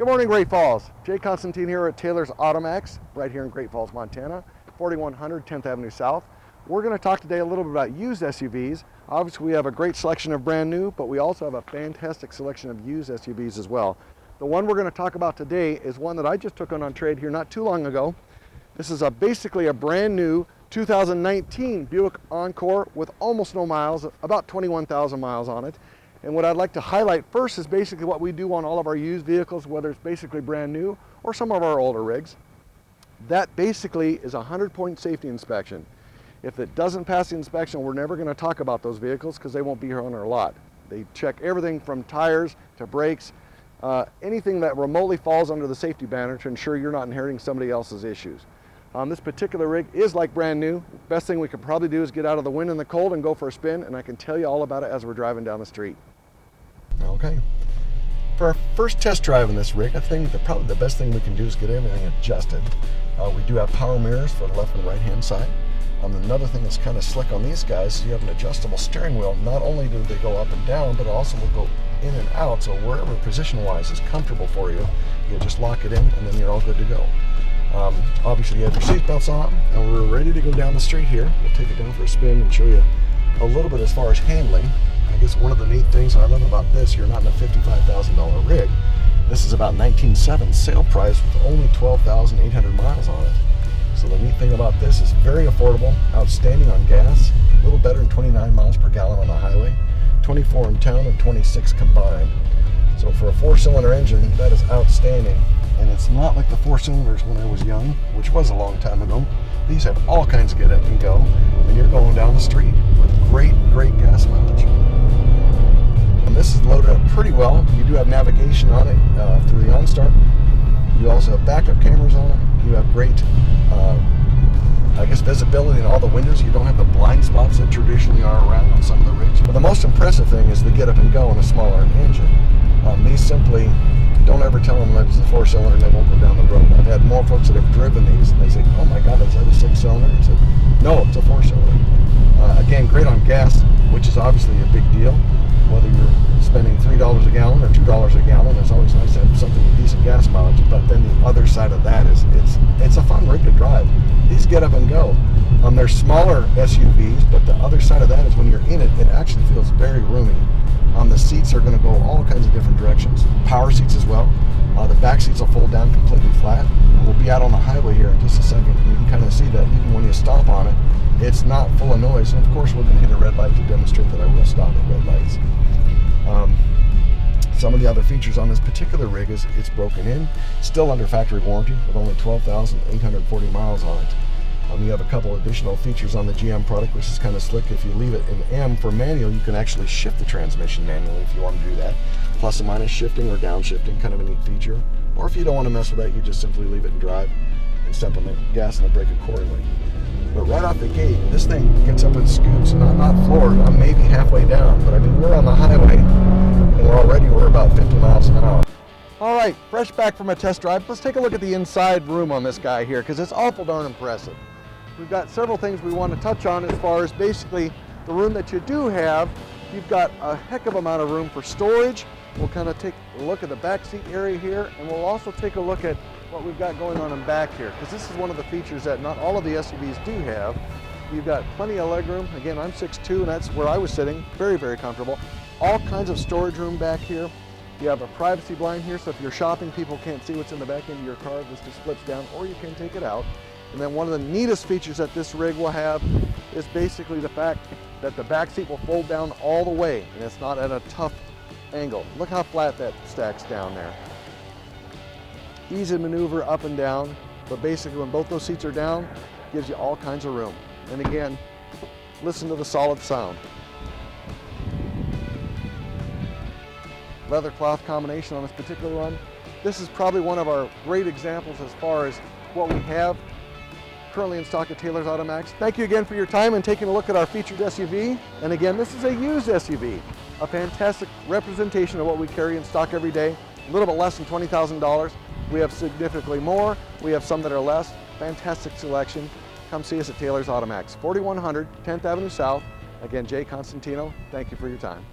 Good morning, Great Falls. Jay Constantino here at Taylor's Automax, right here in Great Falls, Montana, 4100 10th Avenue South. We're going to talk today a little bit about used SUVs. Obviously, we have a great selection of brand new, but we also have a fantastic selection of used SUVs as well. The one we're going to talk about today is one that I just took on trade here not too long ago. This is basically a brand new 2019 Buick Encore with almost no miles, about 21,000 miles on it. And what I'd like to highlight first is basically what we do on all of our used vehicles, whether it's basically brand new or some of our older rigs. That basically is a 100-point safety inspection. If it doesn't pass the inspection, we're never going to talk about those vehicles because they won't be here on our lot. They check everything from tires to brakes, anything that remotely falls under the safety banner to ensure you're not inheriting somebody else's issues. This particular rig is like brand new. Best thing we could probably do is get out of the wind and the cold and go for a spin, and I can tell you all about it as we're driving down the street. Okay. For our first test drive in this rig, I think probably the best thing we can do is get everything adjusted. We do have power mirrors for the left and right hand side. Another thing that's kind of slick on these guys is you have an adjustable steering wheel. Not only do they go up and down, but also will go in and out, so wherever position-wise is comfortable for you, you just lock it in and then you're all good to go. Obviously you have your seat belts on, and we're ready to go down the street here. We'll take it down for a spin and show you a little bit as far as handling. I guess one of the neat things I love about this, you're not in a $55,000 rig. This is about 19.7 sale price with only 12,800 miles on it. So the neat thing about this is very affordable, outstanding on gas, a little better than 29 miles per gallon on the highway, 24 in town and 26 combined. So for a 4-cylinder engine, that is outstanding. And it's not like the 4 cylinders when I was young, which was a long time ago. These have all kinds of get up and go, and you're going down the street with great gas mileage. And this is loaded up pretty well. You do have navigation on it through the OnStar. You also have backup cameras on it. You have great, I guess, visibility in all the windows. You don't have the blind spots that traditionally are around on some of the rigs. But the most impressive thing is the get up and go in a smaller engine. These simply, don't ever tell them that it's a 4-cylinder and they won't go down the road. I've had more folks that have driven these and they say, oh my God, is that a 6-cylinder? I said, no, it's a 4-cylinder. Again, great on gas, which is obviously a big deal. Whether you're spending $3 a gallon or $2 a gallon, it's always nice to have something with decent gas mileage. But then the other side of that is it's a fun rig to drive. These get up and go. They're smaller SUVs, but the other side of that is when you're in it, it actually feels very roomy. The seats are going to go all kinds of different directions. Power seats as well. The back seats will fold down completely flat. We'll be out on the highway here in just a second, and you can kind of see that even when you stomp on it, it's not full of noise. And of course, we're going to hit a red light to demonstrate that I will stop at red lights. Some of the other features on this particular rig is it's broken in, still under factory warranty with only 12,840 miles on it. You have a couple additional features on the GM product, which is kind of slick. If you leave it in M for manual, you can actually shift the transmission manually if you want to do that. Plus and minus shifting or downshifting, kind of a neat feature. Or if you don't want to mess with that, you just simply leave it in drive and step on the gas and the brake accordingly. But right off the gate, this thing gets up and scoots, and I'm not floored. I'm maybe halfway down, but I mean, we're on the highway, and we're about 50 miles an hour. All right, fresh back from a test drive. Let's take a look at the inside room on this guy here, because it's awful darn impressive. We've got several things we want to touch on as far as basically the room that you do have. You've got a heck of amount of room for storage. We'll kind of take a look at the back seat area here, and we'll also take a look at what we've got going on in back here, because this is one of the features that not all of the SUVs do have. You've got plenty of leg room. Again, I'm 6'2", and that's where I was sitting. Very, very comfortable. All kinds of storage room back here. You have a privacy blind here, so if you're shopping, people can't see what's in the back end of your car. This just flips down, or you can take it out. And then one of the neatest features that this rig will have is basically the fact that the back seat will fold down all the way, and it's not at a tough angle. Look how flat that stacks down there. Easy to maneuver up and down, but basically when both those seats are down, it gives you all kinds of room. And again, listen to the solid sound. Leather cloth combination on this particular one. This is probably one of our great examples as far as what we have currently in stock at Taylor's Automax. Thank you again for your time and taking a look at our featured SUV. And again, this is a used SUV, a fantastic representation of what we carry in stock every day. A little bit less than $20,000. We have significantly more. We have some that are less. Fantastic selection. Come see us at Taylor's Automax, 4100 10th Avenue South. Again, Jay Constantino, thank you for your time.